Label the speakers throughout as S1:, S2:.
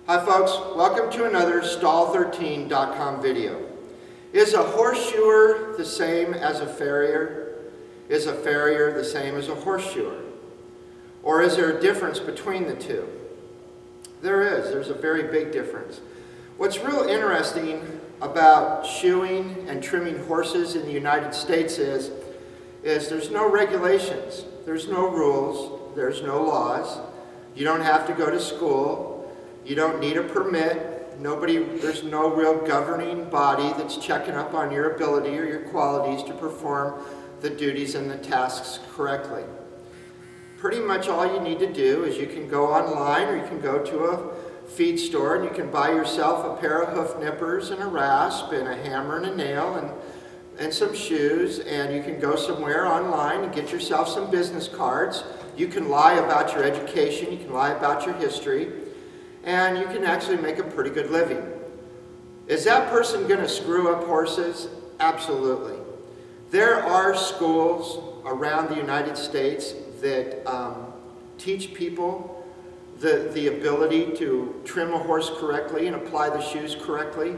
S1: Hi folks, welcome to another Stall13.com video. Is a Horseshoer the same as a Farrier? Is a Farrier the same as a Horseshoer? Or is there a difference between the two? There's a very big difference. What's real interesting about shoeing and trimming horses in the United States is there's no regulations, there's no rules, there's no laws. You don't have to go to school. You don't need a permit. There's no real governing body that's checking up on your ability or your qualities to perform the duties and the tasks correctly. Pretty much all you need to do is you can go online or you can go to a feed store and you can buy yourself a pair of hoof nippers and a rasp and a hammer and a nail and some shoes, and you can go somewhere online and get yourself some business cards. You can lie about your education, you can lie about your history, and you can actually make a pretty good living. Is that person going to screw up horses? Absolutely. There are schools around the United States that teach people the ability to trim a horse correctly and apply the shoes correctly.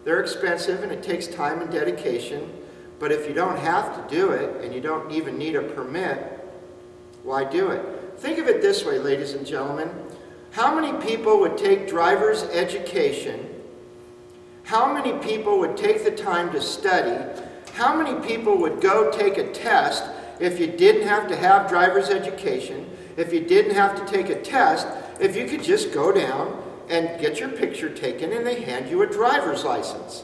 S1: They're expensive and it takes time and dedication, but if you don't have to do it and you don't even need a permit, why do it? Think of it this way, ladies and gentlemen. How many people would take driver's education? How many people would take the time to study? How many people would go take a test if you didn't have to have driver's education, if you didn't have to take a test, if you could just go down and get your picture taken and they hand you a driver's license?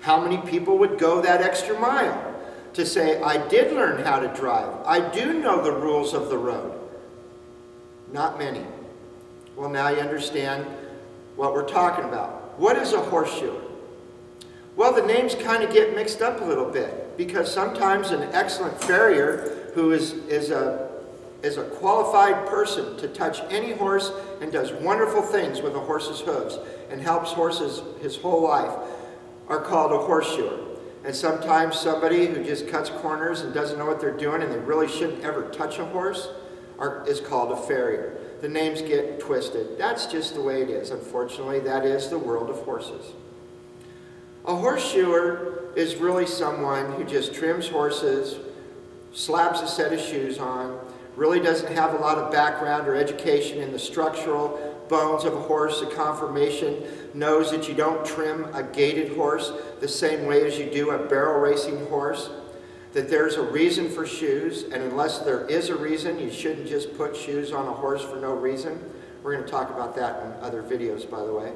S1: How many people would go that extra mile to say, I did learn how to drive. I do know the rules of the road? Not many. Well, now you understand what we're talking about. What is a horseshoer? Well, the names kind of get mixed up a little bit because sometimes an excellent farrier who is a qualified person to touch any horse and does wonderful things with a horse's hooves and helps horses his whole life are called a horseshoer. And sometimes somebody who just cuts corners and doesn't know what they're doing and they really shouldn't ever touch a horse is called a farrier. The names get twisted. That's just the way it is. Unfortunately, that is the world of horses. A horseshoer is really someone who just trims horses, slaps a set of shoes on, really doesn't have a lot of background or education in the structural bones of a horse, the conformation, knows that you don't trim a gaited horse the same way as you do a barrel racing horse, that there's a reason for shoes, and unless there is a reason, you shouldn't just put shoes on a horse for no reason. We're going to talk about that in other videos, by the way.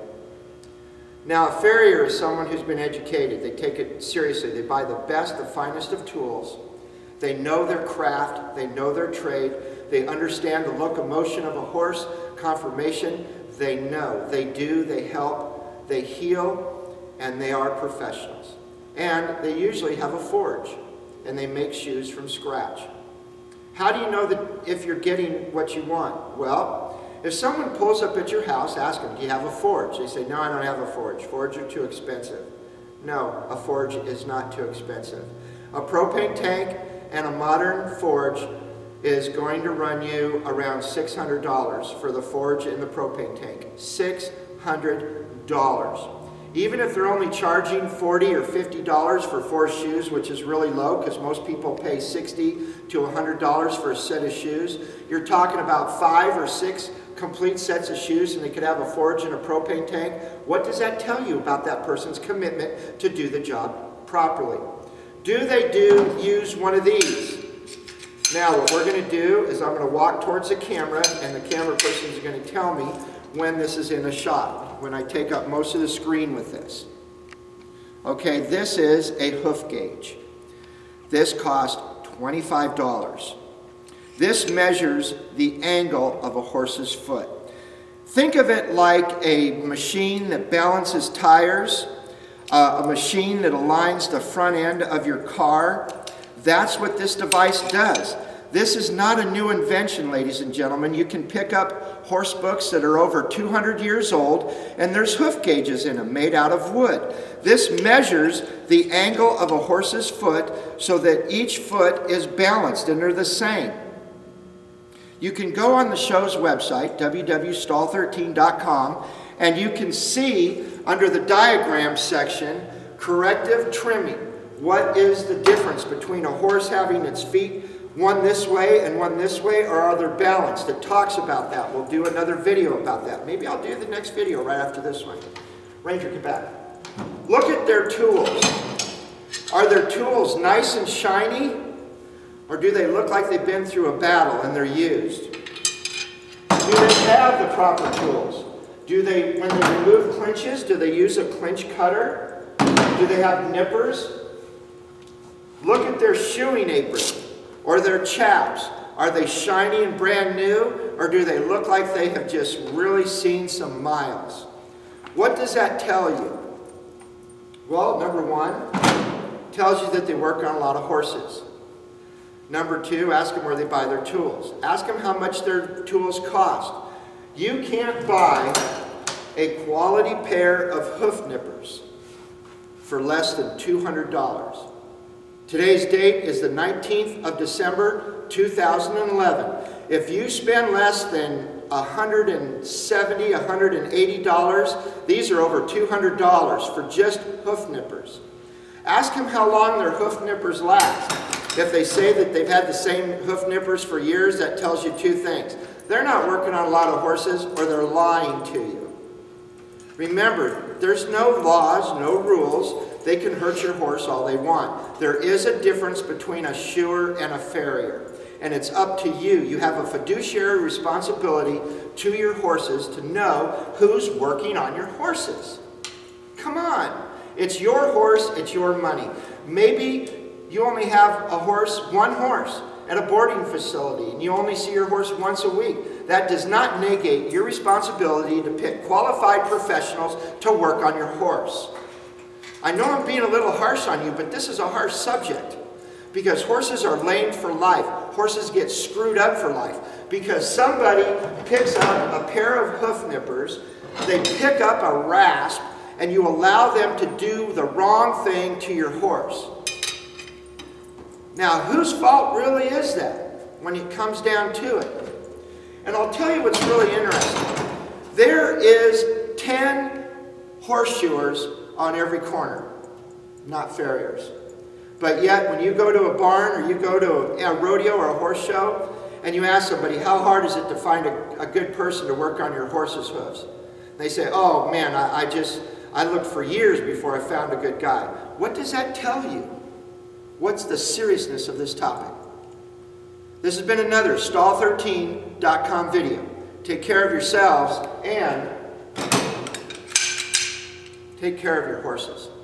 S1: Now, a farrier is someone who's been educated. They take it seriously. They buy the best, the finest of tools. They know their craft. They know their trade. They understand the locomotion of a horse, conformation. They know. They do. They help. They heal. And they are professionals. And they usually have a forge. And they make shoes from scratch. How do you know that if you're getting what you want? Well, if someone pulls up at your house, ask them, do you have a forge? They say, no, I don't have a forge. Forges are too expensive. No, a forge is not too expensive. A propane tank and a modern forge is going to run you around $600 for the forge and the propane tank. $600. Even if they're only charging $40 or $50 for 4 shoes, which is really low because most people pay $60 to $100 for a set of shoes, you're talking about 5 or 6 complete sets of shoes, and they could have a forge and a propane tank. What does that tell you about that person's commitment to do the job properly? Do they use one of these? Now, what we're going to do is I'm going to walk towards the camera, and the camera person is going to tell me when this is in a shot, when I take up most of the screen with this. Okay, this is a hoof gauge. This cost $25. This measures the angle of a horse's foot. Think of it like a machine that balances tires, a machine that aligns the front end of your car. That's what this device does. This is not a new invention, ladies and gentlemen. You can pick up horse books that are over 200 years old, and there's hoof gauges in them made out of wood. This measures the angle of a horse's foot so that each foot is balanced and they're the same. You can go on the show's website, www.stall13.com, And you can see under the diagram section, corrective trimming. What is the difference between a horse having its feet one this way and one this way, or are they balanced? It talks about that. We'll do another video about that. Maybe I'll do the next video right after this one. Ranger, get back. Look at their tools. Are their tools nice and shiny, or do they look like they've been through a battle and they're used? Do they have the proper tools? Do they, when they remove clinches, do they use a clinch cutter? Do they have nippers? Look at their shoeing apron or their chaps. Are they shiny and brand new, or do they look like they have just really seen some miles? What does that tell you? Well, number one, tells you that they work on a lot of horses. Number two, ask them where they buy their tools. Ask them how much their tools cost. You can't buy a quality pair of hoof nippers for less than $200. Today's date is the 19th of December, 2011. If you spend less than $170, $180, these are over $200 for just hoof nippers. Ask them how long their hoof nippers last. If they say that they've had the same hoof nippers for years, that tells you two things. They're not working on a lot of horses, or they're lying to you. Remember, there's no laws, no rules. They can hurt your horse all they want. There is a difference between a shoer and a farrier, and it's up to you. You have a fiduciary responsibility to your horses to know who's working on your horses. Come on. It's your horse, it's your money. Maybe you only have one horse at a boarding facility, and you only see your horse once a week. That does not negate your responsibility to pick qualified professionals to work on your horse. I know I'm being a little harsh on you, but this is a harsh subject, because horses are lamed for life. Horses get screwed up for life because somebody picks up a pair of hoof nippers, they pick up a rasp, and you allow them to do the wrong thing to your horse. Now, whose fault really is that when it comes down to it? And I'll tell you what's really interesting. There is 10 horseshoers on every corner, not farriers. But yet, when you go to a barn or you go to a rodeo or a horse show, and you ask somebody, how hard is it to find a good person to work on your horse's hooves? They say, oh man, I looked for years before I found a good guy. What does that tell you? What's the seriousness of this topic? This has been another stall13.com video. Take care of yourselves and take care of your horses.